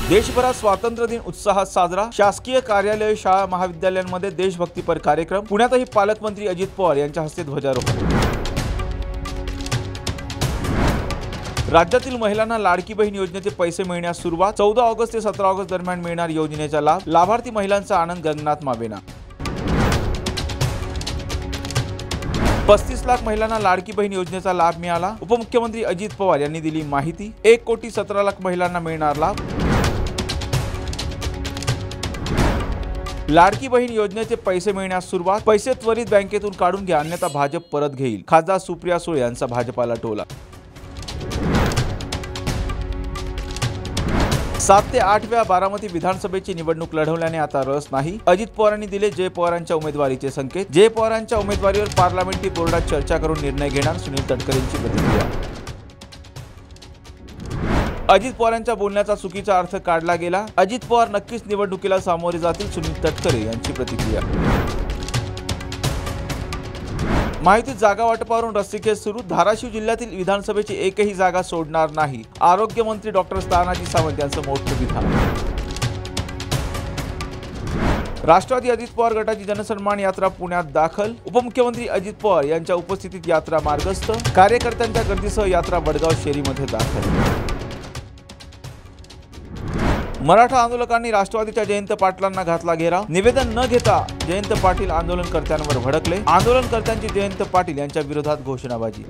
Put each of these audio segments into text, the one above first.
देशभरात स्वातंत्र्य दिन उत्साहात साजरा। शासकीय कार्यालय, शाळा, महाविद्यालयांमध्ये देशभक्तीपर कार्यक्रम। पुण्यातही पालकमंत्री अजित पवार यांच्या हस्ते ध्वजारोहण। राज्यातील महिलांना लाडकी बहीण योजनेचे पैसे मिळण्यास सुरुवात। 14 ऑगस्ट ते 17 ऑगस्ट दरम्यान मिळणार योजनेचा लाभ। लाभार्थी महिलांचा आनंद गगनात मावेना। 35 लाख महिलांना लाडकी बहीण योजनेचा लाभ मिळाला। उपमुख्यमंत्री अजित पवार यांनी दिली माहिती। 1,17,00,000 महिलांना मिळणार लाभ। लाडकी बहीण योजनेचे पैसे मिळण्यास सुरुवात। पैसे त्वरित बँकेतून काढून घ्या, अन्यथा भाजप परत घेईल। खासदार सुप्रिया सुळे यांचा भाजपाला टोला। 7 ते 8 वेळा बारामती विधानसभेची निवडणूक लढवल्याने आता रस नाही। अजित पवारांनी दिले जय पवारांच्या उमेदवारीचे संकेत। जय पवारांच्या उमेदवारीवर पार्लमेंटरी बोर्डात चर्चा करून निर्णय घेणार, सुनील तटकरेंची प्रतिक्रिया। अजित पवारांच्या बोलण्याचा चुकीचा अर्थ काढला गेला। अजित पवार नक्कीच निवडणुकीला सामोरे जातील, सुनील तटकरे यांची प्रतिक्रिया। माहिती जागा वाटपावरून रस्सीखेच सुरू। धाराशिव जिल्ह्यातील विधानसभेची एकही जागा सोडणार नाही। आरोग्यमंत्री डॉक्टर तानाजी सावंत यांचं मोठं विधान। राष्ट्रवादी अजित पवार गटाची जनसन्मान यात्रा पुण्यात दाखल। उपमुख्यमंत्री अजित पवार यांच्या उपस्थितीत यात्रा मार्गस्थ। कार्यकर्त्यांच्या गर्दीसह यात्रा वडगाव शेरीमध्ये दाखल। मराठा आंदोलकांनी राष्ट्रवादीच्या जयंत पाटलांना घातला घेराव। निवेदन न घेता जयंत पाटील आंदोलनकर्त्यांवर भडकले। आंदोलनकर्त्यांची जयंत पाटील यांच्या विरोधात घोषणाबाजी।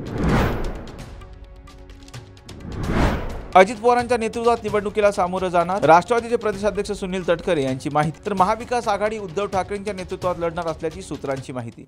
अजित पवारांच्या नेतृत्वात निवडणुकीला सामोरं जाणार, राष्ट्रवादीचे प्रदेशाध्यक्ष सुनील तटकरे यांची माहिती। तर महाविकास आघाडी उद्धव ठाकरेंच्या नेतृत्वात लढणार असल्याची सूत्रांची माहिती।